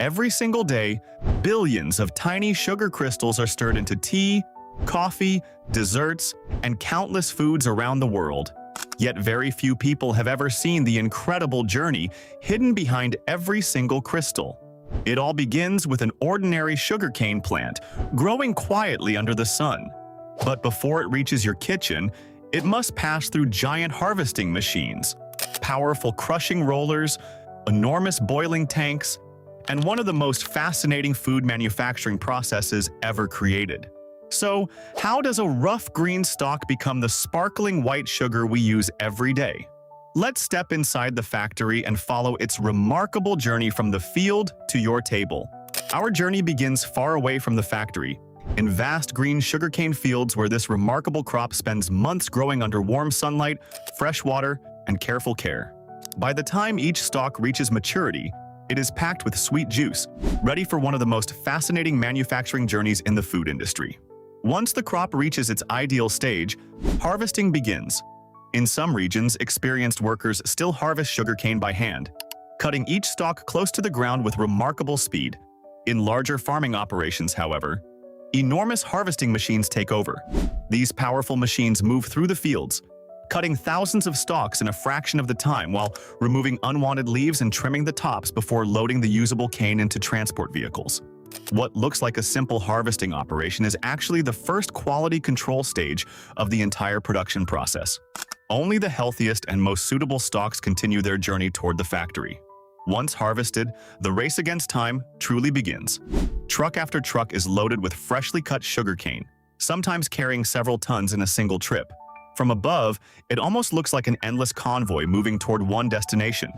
Every single day, billions of tiny sugar crystals are stirred into tea, coffee, desserts, and countless foods around the world. Yet very few people have ever seen the incredible journey hidden behind every single crystal. It all begins with an ordinary sugarcane plant growing quietly under the sun. But before it reaches your kitchen, it must pass through giant harvesting machines, powerful crushing rollers, enormous boiling tanks, and one of the most fascinating food manufacturing processes ever created. So, how does a rough green stalk become the sparkling white sugar we use every day? Let's step inside the factory and follow its remarkable journey from the field to your table. Our journey begins far away from the factory, in vast green sugarcane fields where this remarkable crop spends months growing under warm sunlight, fresh water, and careful care. By the time each stalk reaches maturity, it is packed with sweet juice, ready for one of the most fascinating manufacturing journeys in the food industry. Once the crop reaches its ideal stage, harvesting begins. In some regions, experienced workers still harvest sugarcane by hand, cutting each stalk close to the ground with remarkable speed. In larger farming operations, however, enormous harvesting machines take over. These powerful machines move through the fields, cutting thousands of stalks in a fraction of the time while removing unwanted leaves and trimming the tops before loading the usable cane into transport vehicles. What looks like a simple harvesting operation is actually the first quality control stage of the entire production process. Only the healthiest and most suitable stalks continue their journey toward the factory. Once harvested, the race against time truly begins. Truck after truck is loaded with freshly cut sugarcane, sometimes carrying several tons in a single trip. From above, it almost looks like an endless convoy moving toward one destination.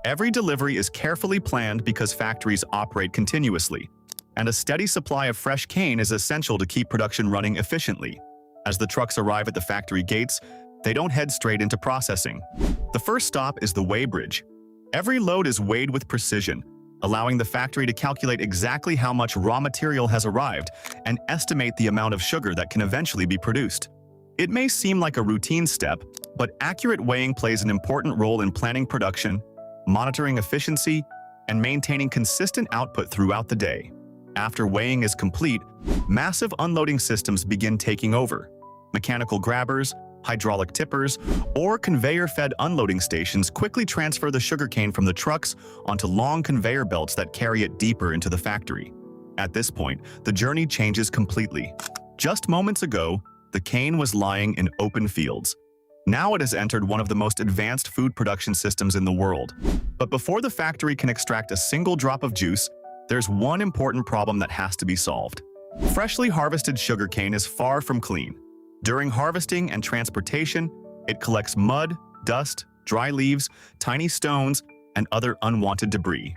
Every delivery is carefully planned because factories operate continuously, and a steady supply of fresh cane is essential to keep production running efficiently. As the trucks arrive at the factory gates, they don't head straight into processing. The first stop is the weigh bridge. Every load is weighed with precision, allowing the factory to calculate exactly how much raw material has arrived and estimate the amount of sugar that can eventually be produced. It may seem like a routine step, but accurate weighing plays an important role in planning production, monitoring efficiency, and maintaining consistent output throughout the day. After weighing is complete, massive unloading systems begin taking over. Mechanical grabbers, hydraulic tippers, or conveyor-fed unloading stations quickly transfer the sugarcane from the trucks onto long conveyor belts that carry it deeper into the factory. At this point, the journey changes completely. Just moments ago, the cane was lying in open fields. Now it has entered one of the most advanced food production systems in the world. But before the factory can extract a single drop of juice, there's one important problem that has to be solved. Freshly harvested sugarcane is far from clean. During harvesting and transportation, it collects mud, dust, dry leaves, tiny stones, and other unwanted debris.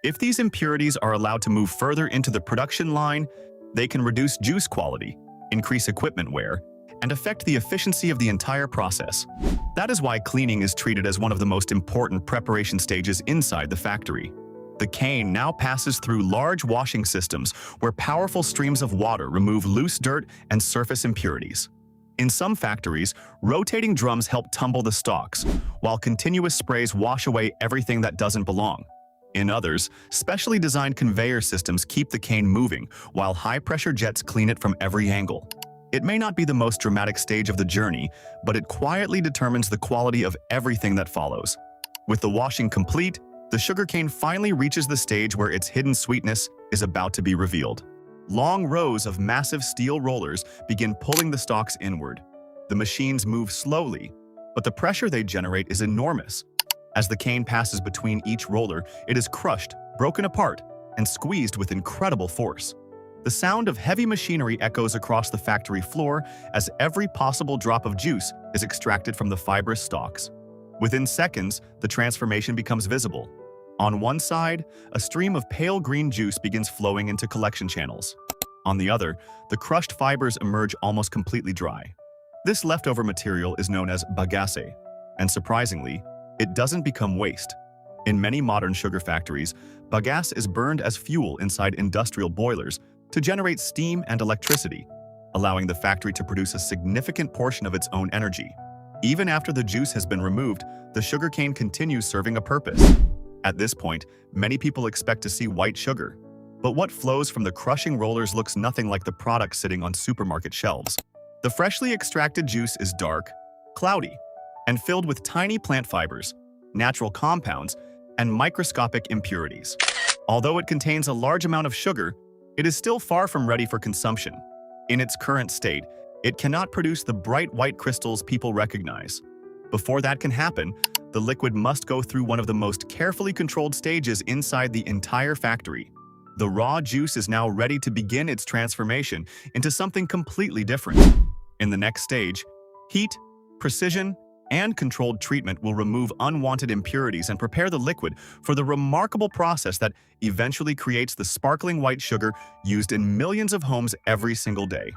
If these impurities are allowed to move further into the production line, they can reduce juice quality, increase equipment wear, and affect the efficiency of the entire process. That is why cleaning is treated as one of the most important preparation stages inside the factory. The cane now passes through large washing systems where powerful streams of water remove loose dirt and surface impurities. In some factories, rotating drums help tumble the stalks, while continuous sprays wash away everything that doesn't belong. In others, specially designed conveyor systems keep the cane moving, while high-pressure jets clean it from every angle. It may not be the most dramatic stage of the journey, but it quietly determines the quality of everything that follows. With the washing complete, the sugarcane finally reaches the stage where its hidden sweetness is about to be revealed. Long rows of massive steel rollers begin pulling the stalks inward. The machines move slowly, but the pressure they generate is enormous. As the cane passes between each roller, it is crushed, broken apart, and squeezed with incredible force. The sound of heavy machinery echoes across the factory floor as every possible drop of juice is extracted from the fibrous stalks. Within seconds, the transformation becomes visible. On one side, a stream of pale green juice begins flowing into collection channels. On the other, the crushed fibers emerge almost completely dry. This leftover material is known as bagasse, and surprisingly, it doesn't become waste. In many modern sugar factories, bagasse is burned as fuel inside industrial boilers to generate steam and electricity, allowing the factory to produce a significant portion of its own energy. Even after the juice has been removed, the sugarcane continues serving a purpose. At this point, many people expect to see white sugar. But what flows from the crushing rollers looks nothing like the product sitting on supermarket shelves. The freshly extracted juice is dark, cloudy, and filled with tiny plant fibers, natural compounds, and microscopic impurities. Although it contains a large amount of sugar, it is still far from ready for consumption. In its current state, it cannot produce the bright white crystals people recognize. Before that can happen, the liquid must go through one of the most carefully controlled stages inside the entire factory. The raw juice is now ready to begin its transformation into something completely different. In the next stage, heat, precision, and controlled treatment will remove unwanted impurities and prepare the liquid for the remarkable process that eventually creates the sparkling white sugar used in millions of homes every single day.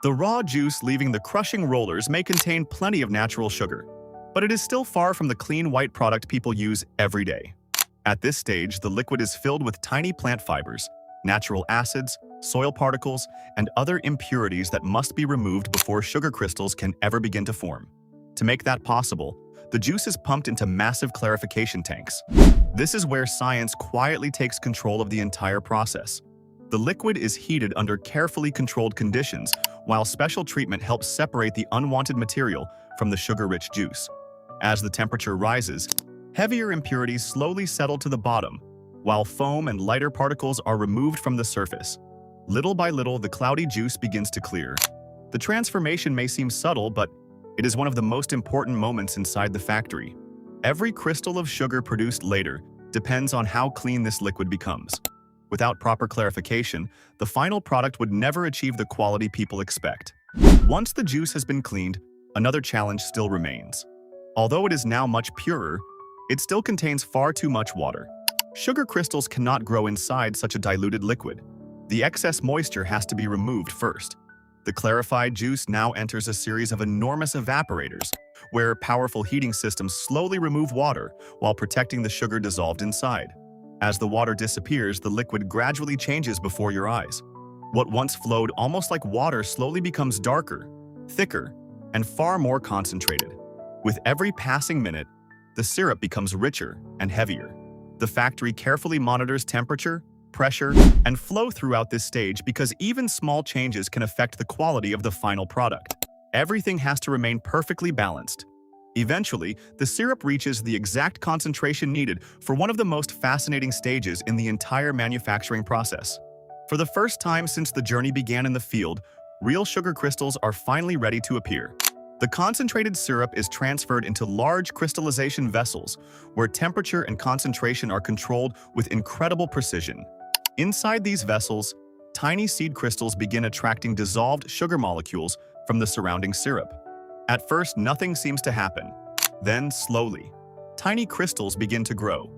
The raw juice leaving the crushing rollers may contain plenty of natural sugar, but it is still far from the clean white product people use every day. At this stage, the liquid is filled with tiny plant fibers, natural acids, soil particles, and other impurities that must be removed before sugar crystals can ever begin to form. To make that possible, the juice is pumped into massive clarification tanks. This is where science quietly takes control of the entire process. The liquid is heated under carefully controlled conditions, while special treatment helps separate the unwanted material from the sugar-rich juice. As the temperature rises, heavier impurities slowly settle to the bottom, while foam and lighter particles are removed from the surface. Little by little, the cloudy juice begins to clear. The transformation may seem subtle, but it is one of the most important moments inside the factory. Every crystal of sugar produced later depends on how clean this liquid becomes. Without proper clarification, the final product would never achieve the quality people expect. Once the juice has been cleaned, another challenge still remains. Although it is now much purer, it still contains far too much water. Sugar crystals cannot grow inside such a diluted liquid. The excess moisture has to be removed first. The clarified juice now enters a series of enormous evaporators, where powerful heating systems slowly remove water while protecting the sugar dissolved inside. As the water disappears, the liquid gradually changes before your eyes. What once flowed almost like water slowly becomes darker, thicker, and far more concentrated. With every passing minute, the syrup becomes richer and heavier. The factory carefully monitors temperature, pressure, and flow throughout this stage because even small changes can affect the quality of the final product. Everything has to remain perfectly balanced. Eventually, the syrup reaches the exact concentration needed for one of the most fascinating stages in the entire manufacturing process. For the first time since the journey began in the field, real sugar crystals are finally ready to appear. The concentrated syrup is transferred into large crystallization vessels, where temperature and concentration are controlled with incredible precision. Inside these vessels, tiny seed crystals begin attracting dissolved sugar molecules from the surrounding syrup. At first, nothing seems to happen. Then, slowly, tiny crystals begin to grow.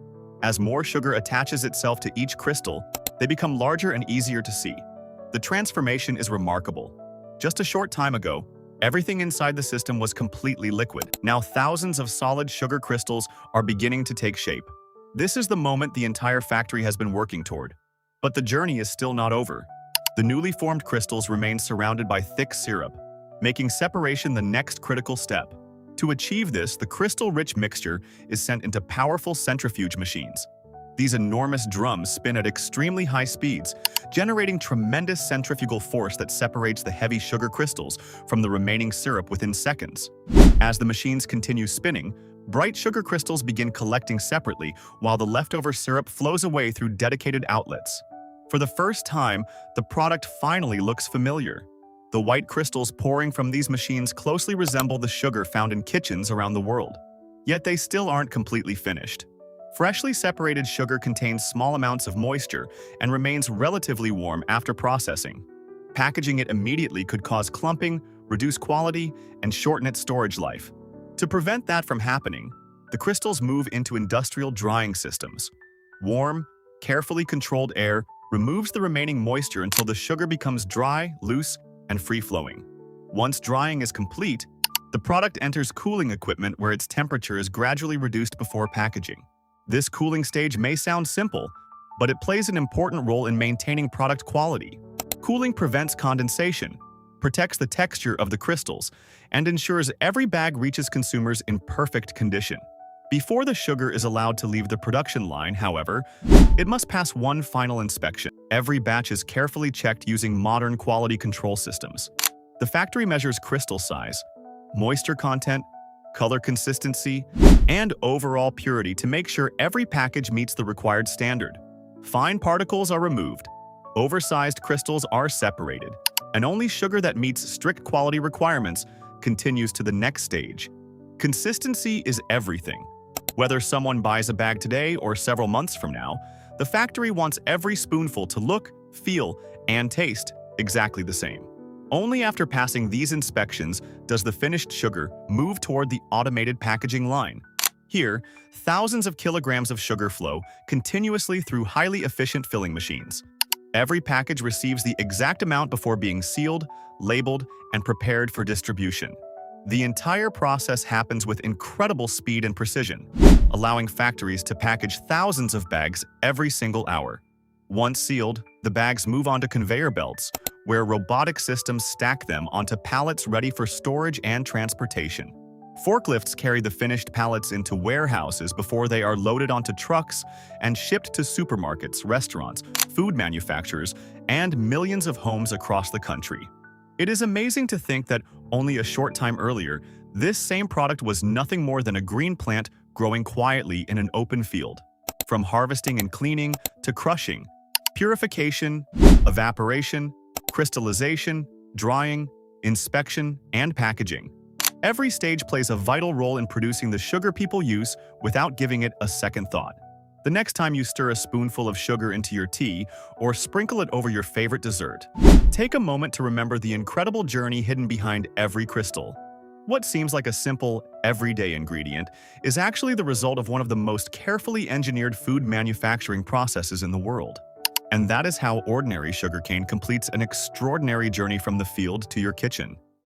As more sugar attaches itself to each crystal, they become larger and easier to see. The transformation is remarkable. Just a short time ago, everything inside the system was completely liquid. Now thousands of solid sugar crystals are beginning to take shape. This is the moment the entire factory has been working toward. But the journey is still not over. The newly formed crystals remain surrounded by thick syrup, making separation the next critical step. To achieve this, the crystal-rich mixture is sent into powerful centrifuge machines. These enormous drums spin at extremely high speeds, generating tremendous centrifugal force that separates the heavy sugar crystals from the remaining syrup within seconds. As the machines continue spinning, bright sugar crystals begin collecting separately while the leftover syrup flows away through dedicated outlets. For the first time, the product finally looks familiar. The white crystals pouring from these machines closely resemble the sugar found in kitchens around the world. Yet they still aren't completely finished. Freshly separated sugar contains small amounts of moisture and remains relatively warm after processing. Packaging it immediately could cause clumping, reduce quality, and shorten its storage life. To prevent that from happening, the crystals move into industrial drying systems. Warm, carefully controlled air removes the remaining moisture until the sugar becomes dry, loose, and free-flowing. Once drying is complete, the product enters cooling equipment where its temperature is gradually reduced before packaging. This cooling stage may sound simple, but it plays an important role in maintaining product quality. Cooling prevents condensation, protects the texture of the crystals, and ensures every bag reaches consumers in perfect condition. Before the sugar is allowed to leave the production line, however, it must pass one final inspection. Every batch is carefully checked using modern quality control systems. The factory measures crystal size, moisture content, color consistency, and overall purity to make sure every package meets the required standard. Fine particles are removed, oversized crystals are separated, and only sugar that meets strict quality requirements continues to the next stage. Consistency is everything. Whether someone buys a bag today or several months from now, the factory wants every spoonful to look, feel, and taste exactly the same. Only after passing these inspections does the finished sugar move toward the automated packaging line. Here, thousands of kilograms of sugar flow continuously through highly efficient filling machines. Every package receives the exact amount before being sealed, labeled, and prepared for distribution. The entire process happens with incredible speed and precision, allowing factories to package thousands of bags every single hour. Once sealed, the bags move onto conveyor belts, where robotic systems stack them onto pallets ready for storage and transportation. Forklifts carry the finished pallets into warehouses before they are loaded onto trucks and shipped to supermarkets, restaurants, food manufacturers, and millions of homes across the country. It is amazing to think that only a short time earlier, this same product was nothing more than a green plant growing quietly in an open field. From harvesting and cleaning to crushing, purification, evaporation, crystallization, drying, inspection, and packaging. Every stage plays a vital role in producing the sugar people use without giving it a second thought. The next time you stir a spoonful of sugar into your tea or sprinkle it over your favorite dessert, take a moment to remember the incredible journey hidden behind every crystal. What seems like a simple, everyday ingredient is actually the result of one of the most carefully engineered food manufacturing processes in the world. And that is how ordinary sugarcane completes an extraordinary journey from the field to your kitchen.